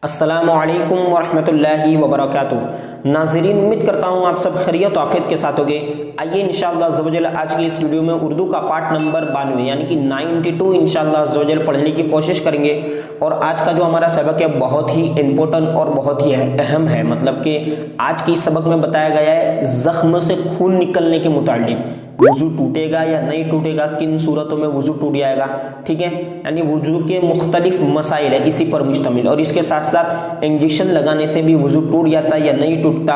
अस्सलामुअलैकुम वरहमतुल्लाहि वबरकातुहू। नाज़रीन, उम्मीद करता हूँ आप सब खैरियत और आफियत के साथ होंगे। आइए इंशाअल्लाह अज़्ज़वजल आज की इस वीडियो में उर्दू का पार्ट नंबर 92 यानी कि 92 इंशाअल्लाह अज़्ज़वजल पढ़ने की कोशिश करेंगे। और आज का जो हमारा सबक है बहुत ही इम्पोर्टेंट और बहुत ही अहम है। मतलब कि आज की इस सबक में बताया गया है ज़ख्म से खून निकलने के मुतालिक वुज़ू टूटेगा या नहीं टूटेगा, किन सूरतों में वुज़ू टूट जाएगा। ठीक है, यानी वुज़ू के मुख्तलिफ मसाइल है इसी पर मुश्तमिल। और इसके साथ साथ इंजेक्शन लगाने से भी वुज़ू टूट जाता है या नहीं टूटता,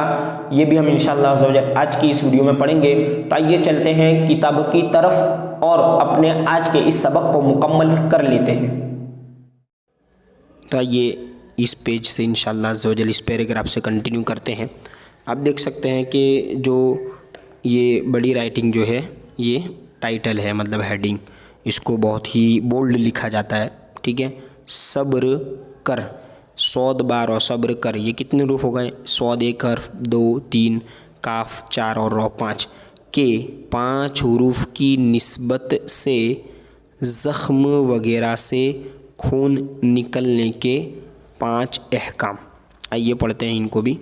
ये भी हम इंशाअल्लाह अज़्ज़वजल आज की इस वीडियो में पढ़ेंगे। तो आइए चलते हैं किताब की तरफ और अपने आज के इस सबक को मुकम्मल कर लेते हैं। तो आइए इस पेज से इंशाअल्लाह अज़्ज़वजल इस पैराग्राफ से कंटिन्यू करते हैं। आप देख सकते हैं कि जो ये बड़ी राइटिंग जो है ये टाइटल है, मतलब हेडिंग, इसको बहुत ही बोल्ड लिखा जाता है। ठीक है, सब्र कर, सौद बार और सब्र कर, ये कितने रूफ हो गए? सौद एक हर्फ, 2 3, काफ 4 और रौ 5 के 5 हुरूफ की निस्बत से ज़ख्म वगैरह से खून निकलने के 5 अहकाम। आइए पढ़ते हैं इनको भी।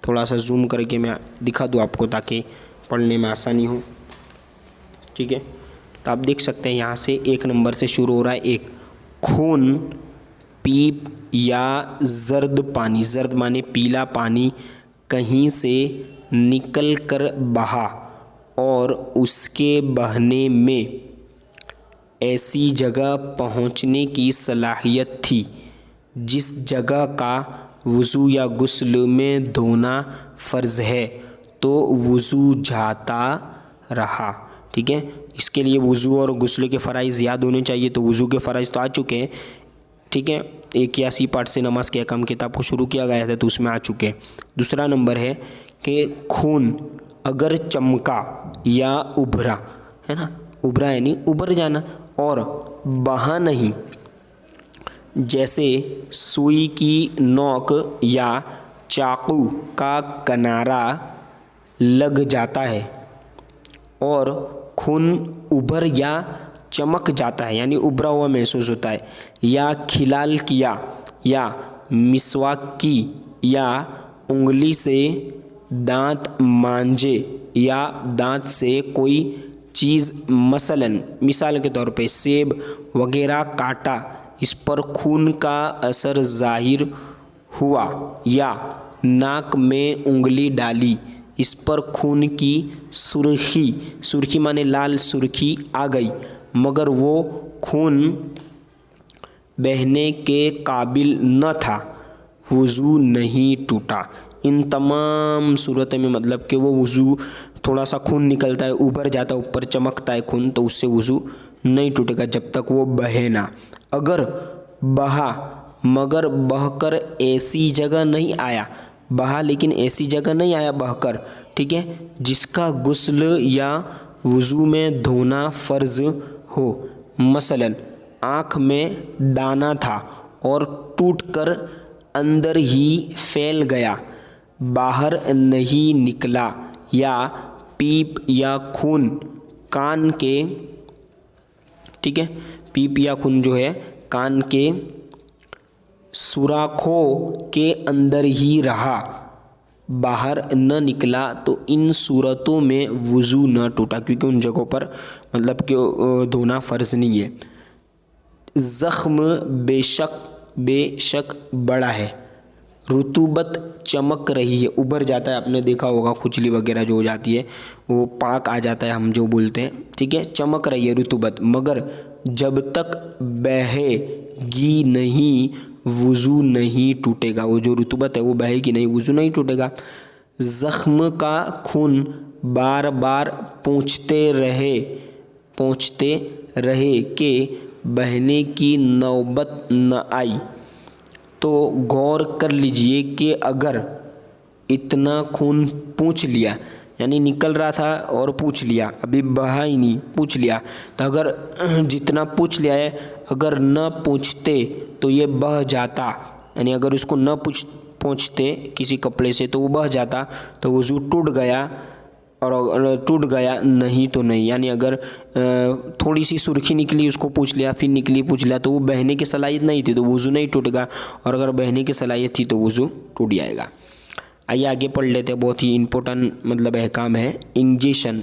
थोड़ा सा जूम करके मैं दिखा दूँ आपको ताकि पढ़ने में आसानी हो। ठीक है, तो आप देख सकते हैं यहाँ से 1 नंबर से शुरू हो रहा है। एक, खून पीप या जर्द पानी, जर्द माने पीला पानी, कहीं से निकल कर बहा और उसके बहने में ऐसी जगह पहुँचने की सलाहियत थी जिस जगह का वुज़ू या गुस्ल में धोना फ़र्ज़ है, तो वुज़ू जाता रहा। ठीक है, इसके लिए वुज़ू और गुस्ल के फ़राइज़ याद होने चाहिए। तो वुज़ू के फ़राइज़ तो आ चुके हैं। ठीक है, 81 पार्ट से नमाज के अहकाम किताब को शुरू किया गया था तो उसमें आ चुके हैं। दूसरा नंबर है कि खून अगर चमका या उभरा, है ना, उभरा यानी उभर जाना, और बहा नहीं, जैसे सुई की नोक या चाकू का किनारा लग जाता है, और खून उभर या चमक जाता है यानी उभरा हुआ महसूस होता है, या खिलाल किया या मिसवाक की या उंगली से दांत मांजे या दांत से कोई चीज़ मसलन मिसाल के तौर पे सेब वगैरह काटा, इस पर खून का असर ज़ाहिर हुआ, या नाक में उंगली डाली, इस पर खून की सुर्खी, सुर्खी माने लाल सुर्खी आ गई, मगर वो खून बहने के काबिल न था, वुज़ू नहीं टूटा। इन तमाम सूरत में मतलब कि वो वुज़ू, थोड़ा सा खून निकलता है, ऊपर जाता है, ऊपर चमकता है खून, तो उससे वुज़ू नहीं टूटेगा जब तक वो बहे ना। अगर बहा मगर बहकर ऐसी जगह नहीं आया, बहा लेकिन ऐसी जगह नहीं आया बहकर, ठीक है, जिसका गुस्ल या वुज़ू में धोना फ़र्ज़ हो, मसलन आँख में दाना था और टूटकर अंदर ही फैल गया, बाहर नहीं निकला, या पीप या खून कान के, ठीक है, पीप या खून जो है कान के सुराखों के अंदर ही रहा, बाहर न निकला, तो इन सूरतों में वुज़ू न टूटा, क्योंकि उन जगहों पर मतलब कि धोना फ़र्ज़ नहीं है। ज़ख्म बेशक बड़ा है, रुतूबत चमक रही है, उभर जाता है, आपने देखा होगा खुजली वगैरह जो हो जाती है वो पाक आ जाता है हम जो बोलते हैं। ठीक है, चमक रही है रुतूबत, मगर जब तक बहेगी नहीं वुज़ू नहीं टूटेगा। वो जो रुतूबत है वो बहेगी नहीं, वुज़ू नहीं टूटेगा। ज़ख्म का खून बार बार पूछते रहे कि बहने की नौबत न आई, तो गौर कर लीजिए कि अगर इतना खून पूछ लिया, यानी निकल रहा था और पूछ लिया, अभी बहा ही नहीं, पूछ लिया, तो अगर जितना पूछ लिया है अगर न पूछते तो ये बह जाता, यानी अगर उसको न पहुँचते किसी कपड़े से तो वो बह जाता, तो वुज़ू टूट गया, और अगर टूट गया नहीं तो नहीं, यानी अगर थोड़ी सी सुर्खी निकली उसको पूछ लिया, फिर निकली पूछ लिया, तो वो बहने की सलाहियत नहीं थी तो वुज़ू नहीं टूटेगा, और अगर बहने की सलाहियत थी तो वुज़ू टूट जाएगा। आइए आगे पढ़ लेते हैं, बहुत ही इम्पोर्टेंट मतलब अहकाम है। इंजेक्शन,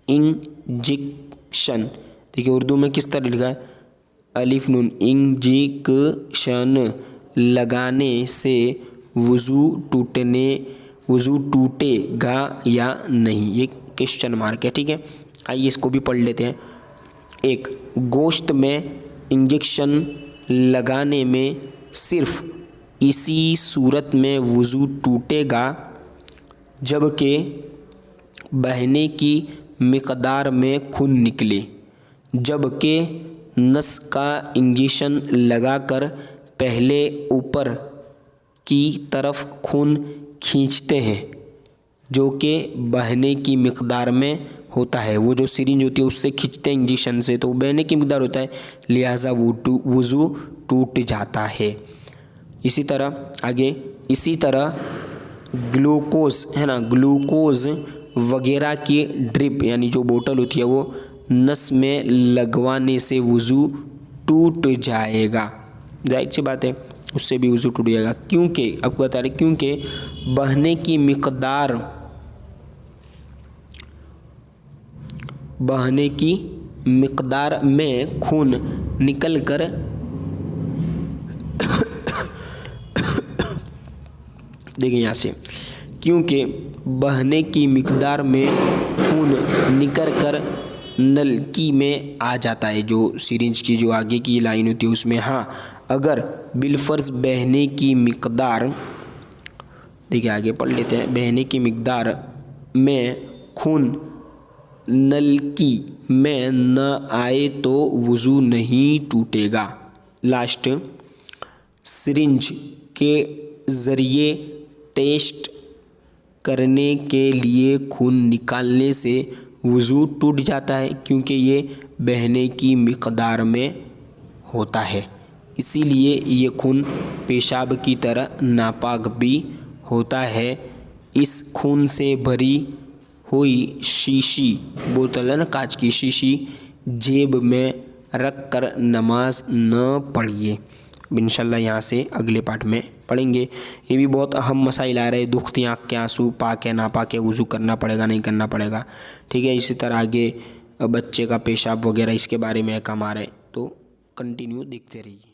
इंजेक्शन देखिए उर्दू में किस तरह लिखा है, अलिफ नून, इंजेक्शन लगाने से वुज़ू टूटेगा या नहीं, ये क्वेश्चन मार्क है, ठीक है। आइए इसको भी पढ़ लेते हैं। एक, गोश्त में इंजेक्शन लगाने में सिर्फ इसी सूरत में वुज़ू टूटेगा जबकि बहने की मिक़दार में खून निकले, जबकि नस का इंजेक्शन लगाकर पहले ऊपर की तरफ खून खींचते हैं जो कि बहने की मिक़दार में होता है। वो जो सिरिंज होती है उससे खींचते हैं इंजेक्शन से, तो बहने की मिक़दार होता है, लिहाजा वुज़ू टूट जाता है। इसी तरह आगे, इसी तरह ग्लूकोज़ है ना, ग्लूकोज़ वगैरह की ड्रिप यानी जो बोतल होती है वो नस में लगवाने से वुज़ू टूट जाएगा, जाहिर सी बात है उससे भी वुज़ू टूट जाएगा। क्योंकि आपको बता रहे, क्योंकि बहने की मिक़दार में खून निकल कर देखिए यहाँ से, क्योंकि बहने की मिक़दार में खून निकल कर नलकी में आ जाता है, जो सिरिंज की जो आगे की लाइन होती है उसमें। हाँ, अगर बिलफर्ज बहने की मिक़दार, देखिए आगे पढ़ लेते हैं, बहने की मिक़दार में खून नलकी में न आए तो वुज़ू नहीं टूटेगा। लास्ट, सिरिंज के ज़रिए टेस्ट करने के लिए खून निकालने से वुज़ू टूट जाता है क्योंकि ये बहने की मिक़दार में होता है, इसीलिए ये खून पेशाब की तरह नापाक भी होता है। इस खून से भरी हुई शीशी बोतल है ना, कांच की शीशी, जेब में रख कर नमाज न पढ़िए। इंशाल्लाह यहाँ से अगले पार्ट में पढ़ेंगे। ये भी बहुत अहम मसाइल आ रहे हैं, दुखती आँख के आंसू, पाक है नापाक है, वुज़ू करना पड़ेगा नहीं करना पड़ेगा, ठीक है। इसी तरह आगे बच्चे का पेशाब वगैरह इसके बारे में काम आ रहे हैं, तो कंटिन्यू देखते रहिए।